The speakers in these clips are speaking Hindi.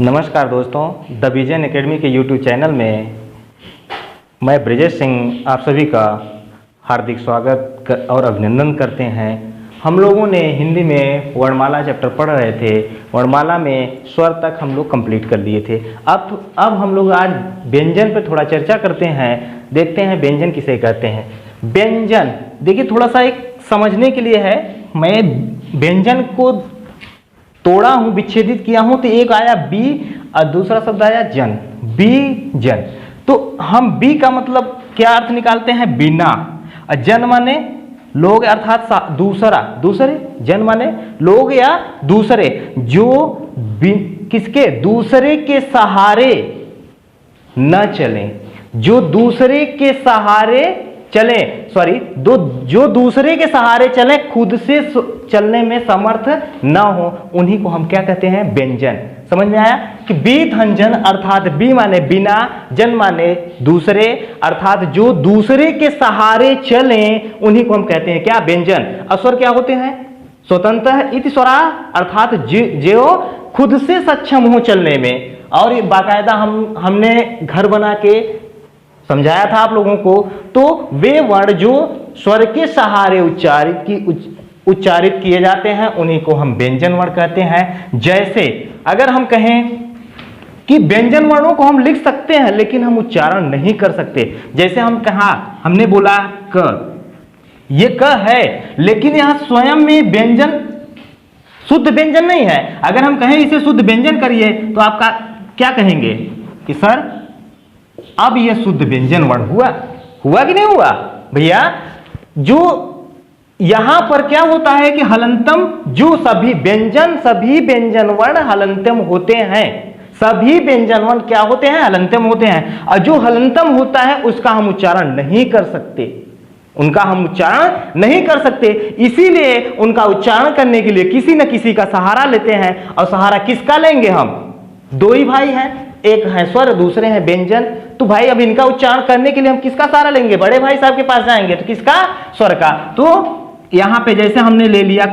नमस्कार दोस्तों, द विजन एकेडमी के यूट्यूब चैनल में मैं ब्रिजेश सिंह आप सभी का हार्दिक स्वागत और अभिनंदन करते हैं। हम लोगों ने हिंदी में वर्णमाला चैप्टर पढ़ रहे थे। वर्णमाला में स्वर तक हम लोग कंप्लीट कर लिए थे। अब हम लोग आज व्यंजन पर थोड़ा चर्चा करते हैं। देखते हैं व्यंजन किसे कहते हैं। व्यंजन देखिए, थोड़ा सा एक समझने के लिए है। मैं व्यंजन को तोड़ा हूं, विच्छेदित किया हूं, तो एक आया बी और दूसरा शब्द आया जन, बी जन। तो हम बी का मतलब क्या अर्थ निकालते हैं? बिना। और जन माने लोग अर्थात दूसरा, दूसरे। जन माने लोग या दूसरे, जो किसके? दूसरे के सहारे न चलें, जो दूसरे के सहारे चले, जो दूसरे के सहारे चले, खुद से चलने में समर्थ न हो, उन्हीं को हम क्या कहते हैं? व्यंजन। समझ में आया कि बी धन जन अर्थात बी माने बिना, जन माने दूसरे, अर्थात जो दूसरे के सहारे चले, उन्हीं को हम कहते हैं क्या? व्यंजन। स्वर क्या होते हैं? स्वतंत्र इति स्वरा अर्थात जो खुद से सक्षम हो चलने में। और ये बाकायदा हमने घर बना के समझाया था आप लोगों को। तो वे वर्ण जो स्वर के सहारे उच्चारित किए जाते हैं, उन्हीं को हम व्यंजन वर्ण कहते हैं। जैसे अगर हम कहें कि व्यंजन वर्णों को हम लिख सकते हैं लेकिन हम उच्चारण नहीं कर सकते। जैसे हमने बोला क, ये क है, लेकिन यहां स्वयं में व्यंजन शुद्ध व्यंजन नहीं है। अगर हम कहें इसे शुद्ध व्यंजन करिए तो आपका क्या कहेंगे कि सर अब यह शुद्ध व्यंजन वर्ण हुआ कि नहीं हुआ? भैया, जो यहां पर क्या होता है कि हलंतम, जो सभी व्यंजन वर्ण हलंतम होते हैं। सभी व्यंजन वर्ण क्या होते हैं? हलंतम होते हैं। और जो हलंतम होता है उसका हम उच्चारण नहीं कर सकते, इसीलिए उनका उच्चारण करने के लिए किसी न किसी का सहारा लेते हैं। और सहारा किसका लेंगे? हम दो ही भाई हैं, एक है स्वर, दूसरे हैं व्यंजन। तो भाई अब इनका उच्चारण करने के लिए हम किसका सहारा लेंगे? बड़े भाई साहब के पास जाएंगे, तो किसका? स्वर का। तो यहां पे जैसे हमने ले लिया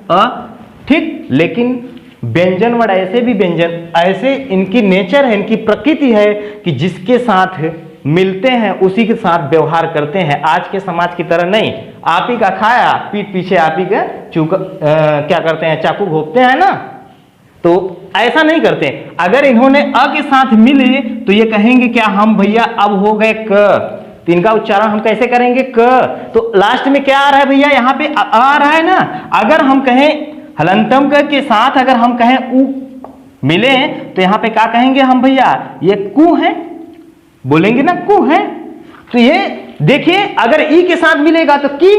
अ, ठीक, लेकिन व्यंजन वर्ण ऐसे इनकी नेचर है, इनकी प्रकृति है कि जिसके साथ मिलते हैं उसी के साथ व्यवहार करते हैं। आज के समाज की तरह नहीं, आप ही का खाया पीठ पीछे आप ही का क्या करते हैं? चाकू घोंपते हैं ना, तो ऐसा नहीं करते। अगर इन्होंने अ के साथ मिले तो ये कहेंगे क्या? हम भैया अब हो गए क। तो इनका उच्चारण हम कैसे करेंगे? क। तो लास्ट में क्या आ रहा है भैया? यहाँ पे आ रहा है ना। अगर हम कहें हलंतम क के साथ अगर हम कहें उ मिले तो यहाँ पे क्या कहेंगे हम भैया? ये कु है, बोलेंगे ना कु है। तो ये देखिए, अगर ई के साथ मिलेगा तो की,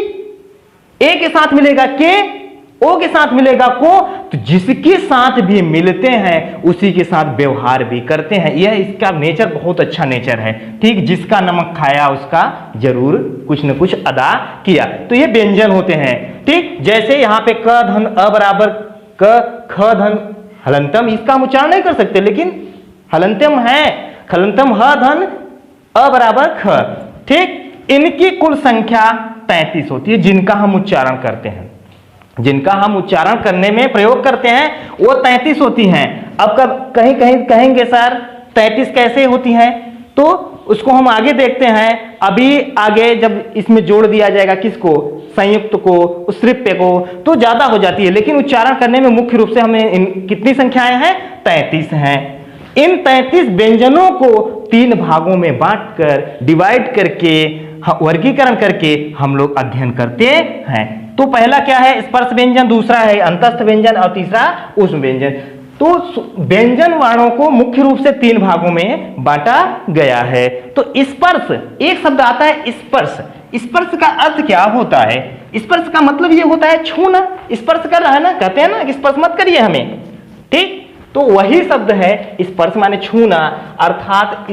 ए के साथ मिलेगा के, ओ के साथ मिलेगा को। तो जिसके साथ भी मिलते हैं उसी के साथ व्यवहार भी करते हैं। यह इसका नेचर बहुत अच्छा नेचर है। ठीक, जिसका नमक खाया उसका जरूर कुछ न कुछ अदा किया। तो ये व्यंजन होते हैं। ठीक, जैसे यहाँ पे क धन अ बराबर क, ख धन हलंतम, इसका हम उच्चारण नहीं कर सकते, लेकिन हलंतम है। हलंतम ह धन अ बराबर ख। ठीक, इनकी कुल संख्या 33 होती है जिनका हम उच्चारण करते हैं, जिनका हम उच्चारण करने में प्रयोग करते हैं, वो 33 होती हैं। अब कहीं कहेंगे सर 33 कैसे होती हैं? तो उसको हम आगे देखते हैं। अभी आगे जब इसमें जोड़ दिया जाएगा किसको? संयुक्त को, श्रिप्य को, तो ज्यादा हो जाती है। लेकिन उच्चारण करने में मुख्य रूप से हमें कितनी संख्याएं हैं? 33 हैं। इन 33 व्यंजनों को 3 भागों में बांटकर, डिवाइड करके, वर्गीकरण करके हम लोग अध्ययन करते हैं। तो पहला क्या है? स्पर्श व्यंजन, दूसरा है अंतस्थ व्यंजन और तीसरा ऊष्म व्यंजन। तो व्यंजन वर्णों को मुख्य रूप से 3 भागों में बांटा गया है। तो स्पर्श, एक शब्द आता है स्पर्श। स्पर्श का अर्थ क्या होता है? स्पर्श का मतलब ये होता है छूना। स्पर्श कर रहा है ना, कहते हैं ना कि स्पर्श मत करिए हमें। ठीक, तो वही शब्द है स्पर्श माने छूना। अर्थात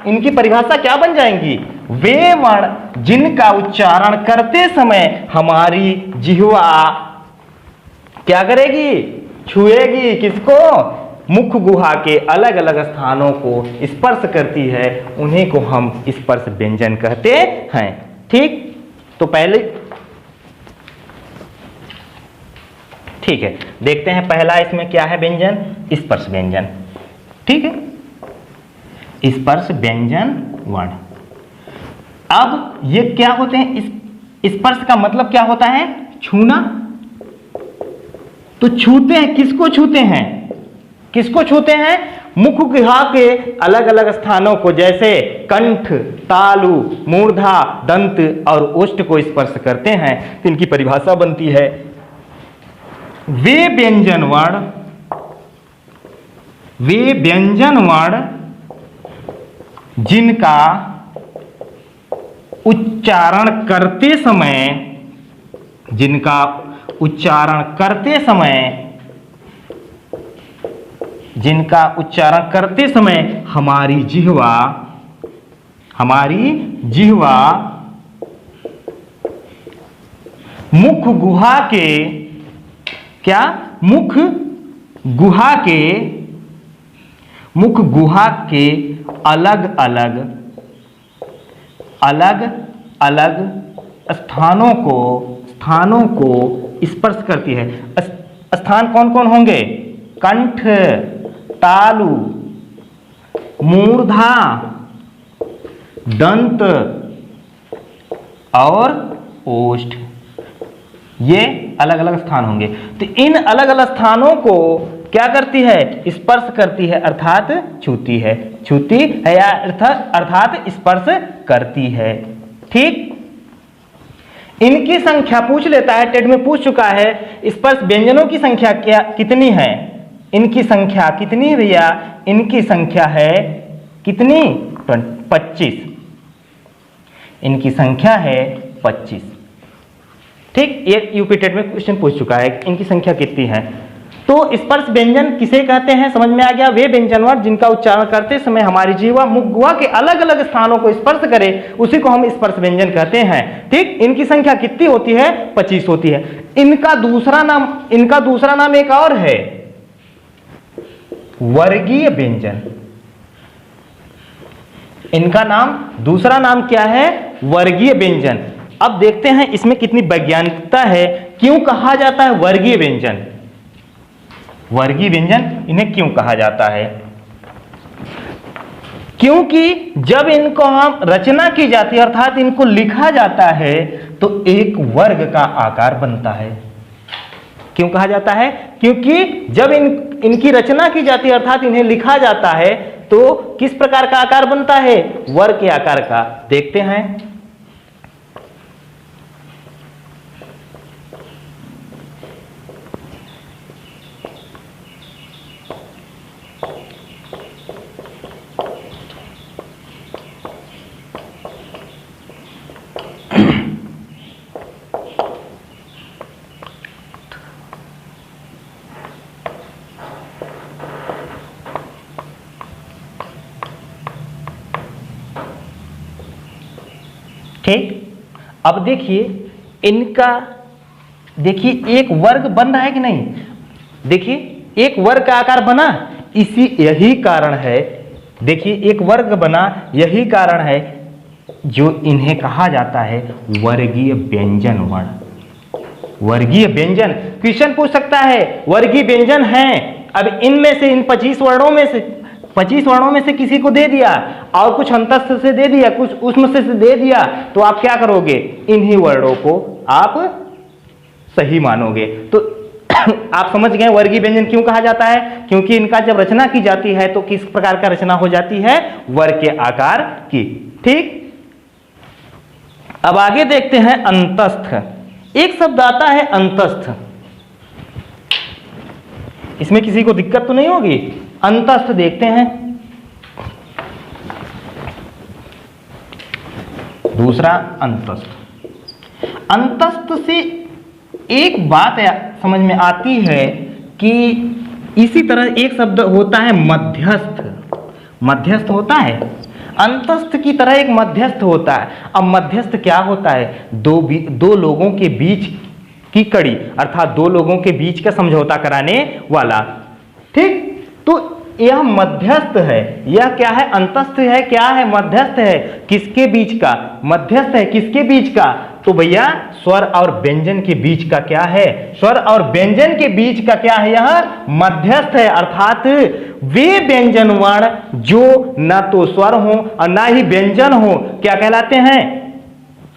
इनकी परिभाषा क्या बन जाएंगी? वे वर्ण जिनका उच्चारण करते समय हमारी जिह्वा क्या करेगी? छुएगी किसको? मुख गुहा के अलग अलग स्थानों को स्पर्श करती है, उन्हीं को हम स्पर्श व्यंजन कहते हैं। ठीक, तो पहले ठीक है, देखते हैं पहला इसमें क्या है व्यंजन? स्पर्श व्यंजन। ठीक है, स्पर्श व्यंजन वर्ण। अब ये क्या होते हैं, इस स्पर्श का मतलब क्या होता है, छूना। तो छूते हैं, किसको छूते हैं, किसको छूते हैं, मुख गुहा के अलग अलग स्थानों को, जैसे कंठ, तालु, मूर्धा, दंत और ओष्ठ को स्पर्श करते हैं। तो इनकी परिभाषा बनती है, वे व्यंजन वर्ण जिनका उच्चारण करते समय हमारी जिह्वा मुख गुहा के अलग अलग स्थानों को स्पर्श करती है। स्थान कौन कौन होंगे, कंठ, तालु, मूर्धा, दंत और ओष्ठ, ये अलग अलग स्थान होंगे। तो इन अलग अलग स्थानों को क्या करती है, स्पर्श करती है, अर्थात छूती है या अर्थात स्पर्श करती है। ठीक, इनकी संख्या पूछ लेता है, टेट में पूछ चुका है, स्पर्श व्यंजनों की संख्या कितनी है, इनकी संख्या कितनी है भैया, इनकी संख्या है कितनी, 25, इनकी संख्या है 25। ठीक, ये यूपी टेट में क्वेश्चन पूछ चुका है, इनकी संख्या कितनी है। तो स्पर्श व्यंजन किसे कहते हैं, समझ में आ गया, वे व्यंजन वर्ण जिनका उच्चारण करते समय हमारी जीवा मुख गुहा के अलग अलग स्थानों को स्पर्श करे, उसी को हम स्पर्श व्यंजन कहते हैं। ठीक, इनकी संख्या कितनी होती है, 25 होती है। इनका दूसरा नाम एक और है, वर्गीय व्यंजन। इनका दूसरा नाम क्या है, वर्गीय व्यंजन। अब देखते हैं इसमें कितनी वैज्ञानिकता है, क्यों कहा जाता है वर्गीय व्यंजन, इन्हें क्यों कहा जाता है। क्योंकि जब इनको हम रचना की जाती है, अर्थात इनको लिखा जाता है, तो एक वर्ग का आकार बनता है। क्यों कहा जाता है, क्योंकि जब इनकी रचना की जाती है, अर्थात इन्हें लिखा जाता है, तो किस प्रकार का आकार बनता है, वर्ग के आकार का। देखते हैं, ठीक, अब देखिए एक वर्ग बन रहा है कि नहीं, देखिए एक वर्ग का आकार बना, यही कारण है, देखिए एक वर्ग बना, यही कारण है जो इन्हें कहा जाता है वर्गीय व्यंजन वर्ण। वर्गीय व्यंजन क्वेश्चन पूछ सकता है, वर्गीय व्यंजन है, अब इनमें से, इन 25 वर्णों में से किसी को दे दिया और कुछ अंतस्थ से दे दिया, कुछ उष्म से दे दिया, तो आप क्या करोगे, इन्हीं वर्णों को आप सही मानोगे। तो आप समझ गए वर्गीय व्यंजन क्यों कहा जाता है, क्योंकि इनका जब रचना की जाती है तो किस प्रकार का रचना हो जाती है, वर्ग के आकार की। ठीक, अब आगे देखते हैं अंतस्थ। एक शब्द आता है अंतस्थ, इसमें किसी को दिक्कत तो नहीं होगी। अंतस्थ देखते हैं, दूसरा अंतस्थ से एक बात समझ में आती है कि इसी तरह एक शब्द होता है मध्यस्थ होता है, अंतस्थ की तरह एक मध्यस्थ होता है। अब मध्यस्थ क्या होता है, दो लोगों के बीच की कड़ी, अर्थात दो लोगों के बीच का समझौता कराने वाला। ठीक, तो यह मध्यस्थ है, यह क्या है, अंतस्थ है, क्या है, मध्यस्थ है, किसके बीच का, मध्यस्थ है किसके बीच का, तो भैया स्वर और व्यंजन के बीच का क्या है, स्वर और व्यंजन के बीच का क्या है, यह मध्यस्थ है। अर्थात वे व्यंजन वर्ण जो न तो स्वर हो और ना ही व्यंजन हो, क्या कहलाते हैं,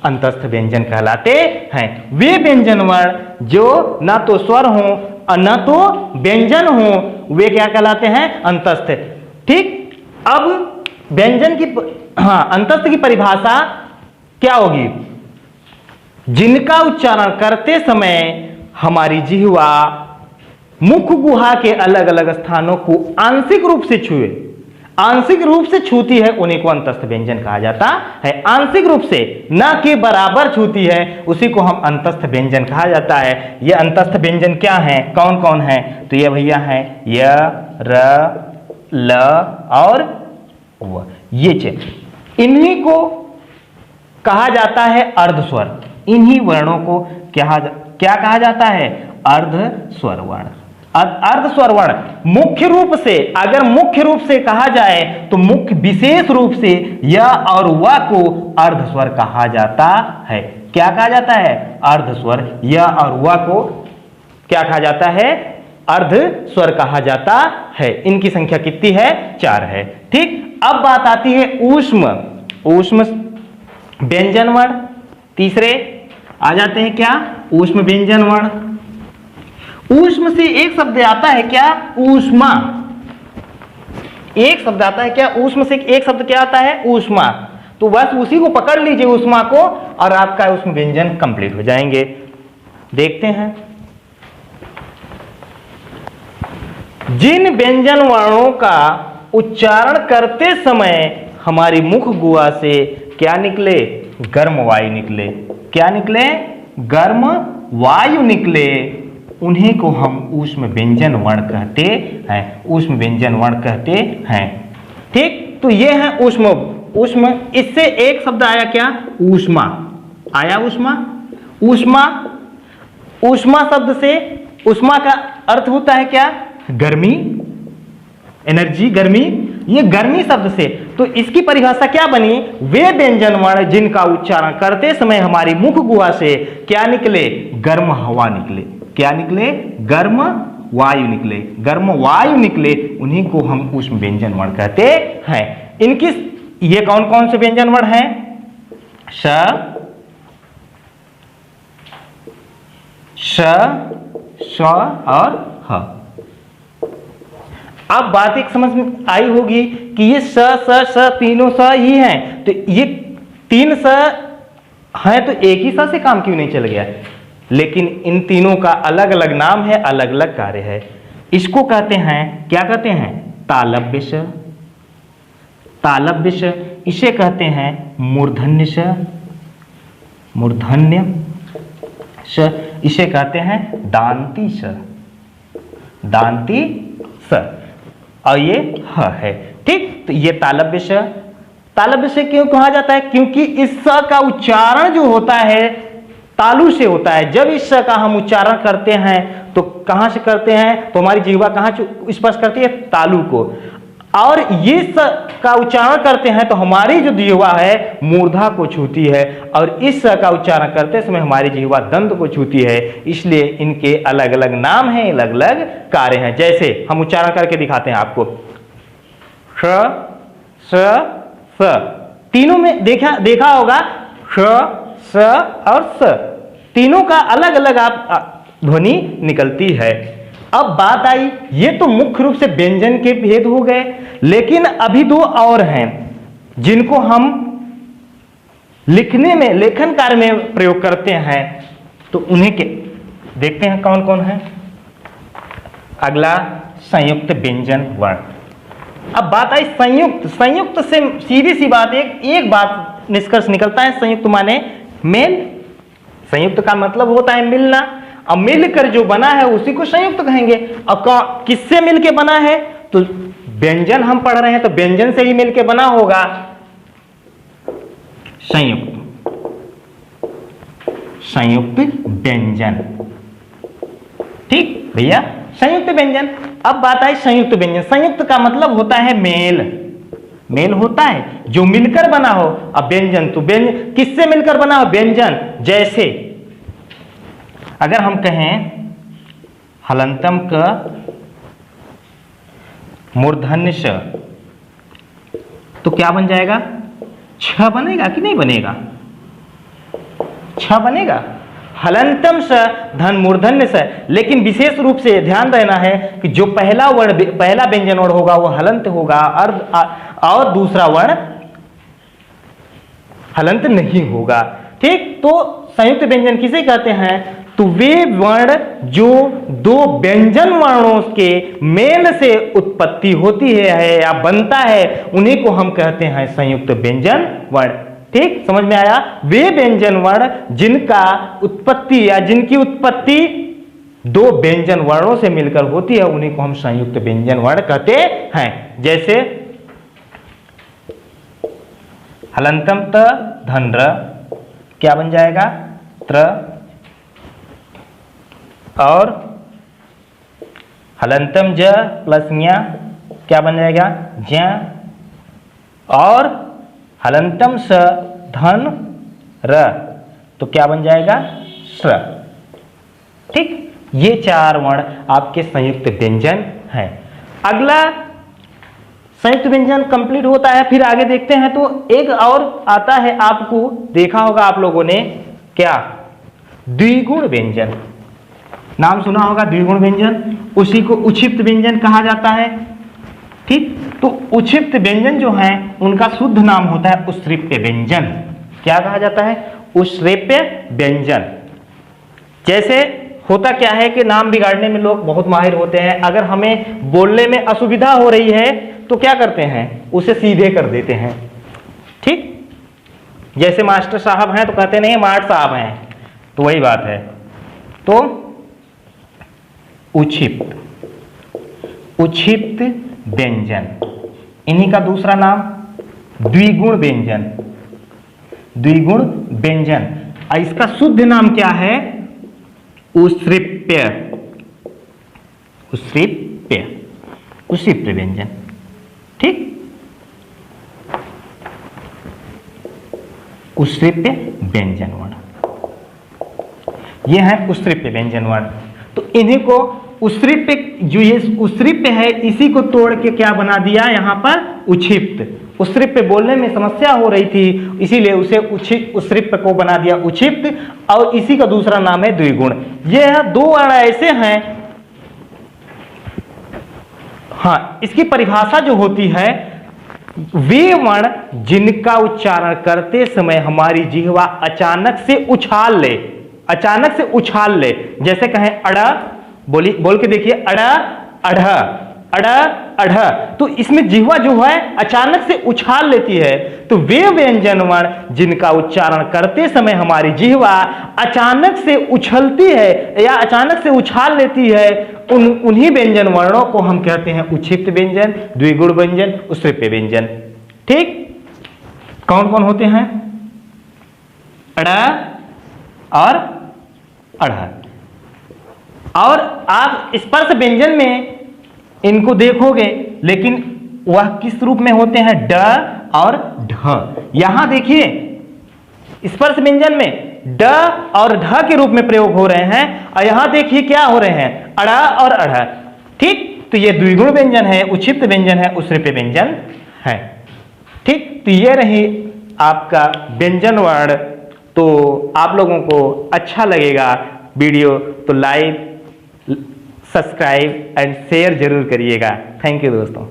अंतस्थ व्यंजन कहलाते हैं। वे व्यंजन वर्ण जो न तो स्वर हो और न तो व्यंजन हो, वे क्या कहलाते हैं, अंतस्थ। ठीक, अब व्यंजन की अंतस्थ की परिभाषा क्या होगी, जिनका उच्चारण करते समय हमारी जिह्वा मुख गुहा के अलग अलग स्थानों को आंशिक रूप से छुए, आंशिक रूप से छूती है, उन्हीं को अंतस्थ व्यंजन कहा जाता है। आंशिक रूप से न के बराबर छूती है, उसी को हम अंतस्थ व्यंजन कहा जाता है। ये अंतस्थ व्यंजन क्या है, कौन कौन है, तो ये भैया है य, र, ल और व, ये इन्हीं को कहा जाता है अर्धस्वर। इन्हीं वर्णों को क्या कहा जाता है, अर्धस्वर वर्ण। अर्धस्वर वर्ण मुख्य रूप से, अगर मुख्य रूप से कहा जाए तो मुख्य विशेष रूप से य और व को अर्धस्वर कहा जाता है। क्या कहा जाता है, अर्धस्वर। य और व को क्या कहा जाता है, अर्धस्वर कहा जाता है। इनकी संख्या कितनी है, 4 है। ठीक, अब बात आती है ऊष्म, ऊष्म व्यंजन वर्ण। तीसरे आ जाते हैं क्या, ऊष्म व्यंजन वर्ण। ऊष्म से एक शब्द आता है क्या, ऊष्मा। एक शब्द आता है क्या, ऊष्म से एक शब्द क्या आता है, ऊष्मा। तो बस उसी को पकड़ लीजिए, ऊष्मा को, और आपका ऊष्म व्यंजन कंप्लीट हो जाएंगे। देखते हैं, जिन व्यंजन वर्णों का उच्चारण करते समय हमारी मुख गुहा से क्या निकले, गर्म वायु निकले। क्या निकले, गर्म वायु निकले, उन्हीं को हम ऊष्म व्यंजन वर्ण कहते हैं, ऊष्म व्यंजन वर्ण कहते हैं। ठीक, तो ये है ऊष्म। ऊष्म, इससे एक शब्द आया क्या, ऊष्मा आया, ऊष्मा। ऊष्मा, ऊष्मा शब्द से, ऊष्मा का अर्थ होता है क्या, गर्मी, एनर्जी, गर्मी। ये गर्मी शब्द से, तो इसकी परिभाषा क्या बनी, वे व्यंजन वर्ण जिनका उच्चारण करते समय हमारी मुख गुहा से क्या निकले, गर्म हवा निकले। क्या निकले, गर्म वायु निकले, गर्म वायु निकले, उन्हीं को हम ऊष्म व्यंजन वर्ण कहते हैं। इनकी ये कौन कौन से व्यंजन वर्ण हैं, श, श और ह। अब बात एक समझ में आई होगी कि ये स तीनों स ही हैं, तो ये 3 स हैं, तो एक ही स से काम क्यों नहीं चल गया। लेकिन इन तीनों का अलग अलग नाम है, अलग अलग कार्य है। इसको कहते हैं, क्या कहते हैं, तालव्य श। तालव्य श, इसे कहते हैं मूर्धन्य श। मूर्धन्य श, इसे कहते हैं दांती श। दांती स, और ये ह है। ठीक, तो ये तालव्य श। तालव्य श क्यों कहा जाता है, क्योंकि इस स का उच्चारण जो होता है तालु से होता है। जब इस स का हम उच्चारण करते हैं तो कहां से करते हैं, तो हमारी जिह्वा कहां स्पर्श करती है, तालु को। और ये स का उच्चारण करते हैं तो हमारी जो जिह्वा है मूर्धा को छूती है, और इस स का उच्चारण करते समय हमारी जिह्वा दंत को छूती है। इसलिए इनके अलग अलग नाम हैं, अलग अलग कार्य हैं। जैसे हम उच्चारण करके दिखाते हैं आपको, श, स, तीनों में देखा होगा, श, स और स, तीनों का अलग अलग आप ध्वनि निकलती है। अब बात आई, ये तो मुख्य रूप से व्यंजन के भेद हो गए, लेकिन अभी 2 और हैं जिनको हम लिखने में, लेखन कार्य में प्रयोग करते हैं। तो उन्हें के देखते हैं कौन कौन है। अगला संयुक्त व्यंजन वर्ण। अब बात आई संयुक्त। संयुक्त से सीधी सी बात, एक बात निष्कर्ष निकलता है, संयुक्त माने मेल। संयुक्त का मतलब होता है मिलना, अब मिलकर जो बना है उसी को संयुक्त कहेंगे। अब किससे मिलके बना है, तो व्यंजन हम पढ़ रहे हैं तो व्यंजन से ही मिलके बना होगा संयुक्त। संयुक्त व्यंजन, ठीक भैया, संयुक्त व्यंजन। अब बात आई संयुक्त व्यंजन। संयुक्त का मतलब होता है मेल। मेल होता है जो मिलकर बना हो। अब व्यंजन तो व्यंजन किससे मिलकर बना हो? व्यंजन। जैसे अगर हम कहें हलंतम का मूर्धन्य श, तो क्या बन जाएगा? छ बनेगा कि नहीं बनेगा? छ बनेगा। हलंतम स धन मूर्धन्य स। लेकिन विशेष रूप से ध्यान देना है कि जो पहला वर्ण, पहला व्यंजन वर्ण होगा वो हलंत होगा और दूसरा वर्ण हलंत नहीं होगा। ठीक, तो संयुक्त व्यंजन किसे कहते हैं? तो वे वर्ण जो दो व्यंजन वर्णों के मेल से उत्पत्ति होती है या बनता है, उन्हीं को हम कहते हैं संयुक्त व्यंजन वर्ण। ठीक, समझ में आया? वे व्यंजन वर्ण जिनका उत्पत्ति या जिनकी उत्पत्ति दो व्यंजन वर्णों से मिलकर होती है, उन्हीं को हम संयुक्त व्यंजन वर्ण कहते हैं। जैसे हलंतम त धन र, क्या बन जाएगा? त्र। और हलंतम ज प्लस ञ, क्या बन जाएगा? ज्ञ। और हलंतम स धन र, तो क्या बन जाएगा? स्र। ठीक, ये चार वर्ण आपके संयुक्त व्यंजन हैं। अगला संयुक्त व्यंजन कंप्लीट होता है, फिर आगे देखते हैं। तो एक और आता है, आपको देखा होगा आप लोगों ने, क्या? द्विगुण व्यंजन। नाम सुना होगा द्विगुण व्यंजन, उसी को उक्षिप्त व्यंजन कहा जाता है। ठीक, तो उक्षिप्त व्यंजन जो है उनका शुद्ध नाम होता है उष्ट्रीप्य व्यंजन। क्या कहा जाता है? उष्ट्रीप्य व्यंजन। जैसे होता क्या है कि नाम बिगाड़ने में लोग बहुत माहिर होते हैं। अगर हमें बोलने में असुविधा हो रही है तो क्या करते हैं? उसे सीधे कर देते हैं। ठीक, जैसे मास्टर साहब हैं तो कहते नहीं मार्ट साहब हैं, तो वही बात है। तो उक्षिप्त, उक्षिप्त व्यंजन, इन्हीं का दूसरा नाम द्विगुण व्यंजन। द्विगुण व्यंजन, इसका शुद्ध नाम क्या है? उष्ट्रीप्य, उष्ट्रीप्य, उष्ट्रीप्य व्यंजन। ठीक, उष्ट्रीप्य व्यंजन वर्ण, ये है उष्ट्रीप्य व्यंजन वर्ण। तो इन्हीं को उष्ट्रीप्य, जो ये उष्ट्रीप्य है, इसी को तोड़ के क्या बना दिया यहां पर? उक्षिप्त। उष्ट्रीप्य बोलने में समस्या हो रही थी, इसीलिए उसे उष्ट्रीप्य को बना दिया उक्षिप्त, और इसी का दूसरा नाम है द्विगुण। ये दो वर्ण ऐसे हैं, हाँ, इसकी परिभाषा जो होती है, वे वर्ण जिनका उच्चारण करते समय हमारी जिह्वा अचानक से उछाल ले, अचानक से उछाल ले। जैसे कहें अड़, बोल के देखिए, अड़ अढ़, अड़ अढ़, तो इसमें जिह्वा जो है अचानक से उछाल लेती है। तो वे व्यंजन वर्ण जिनका उच्चारण करते समय हमारी जिह्वा अचानक से उछलती है या अचानक से उछाल लेती है, उन्हीं व्यंजन वर्णों को हम कहते हैं उक्षिप्त व्यंजन, द्विगुण व्यंजन, उष्ट्रीप्य व्यंजन। ठीक, कौन कौन होते हैं? अड़ और अढ़। और आप स्पर्श व्यंजन में इनको देखोगे, लेकिन वह किस रूप में होते हैं? ड और ढ। यहां देखिए स्पर्श व्यंजन में ड और ढ के रूप में प्रयोग हो रहे हैं, और यहां देखिए क्या हो रहे हैं? अड़ा और अढ़। ठीक, तो ये द्विगुण व्यंजन है, उक्षिप्त व्यंजन है, उष्ट्रीप्य व्यंजन है। ठीक, तो ये रही आपका व्यंजन वर्ण। तो आप लोगों को अच्छा लगेगा वीडियो तो लाइक, सब्सक्राइब एंड शेयर जरूर करिएगा। थैंक यू दोस्तों।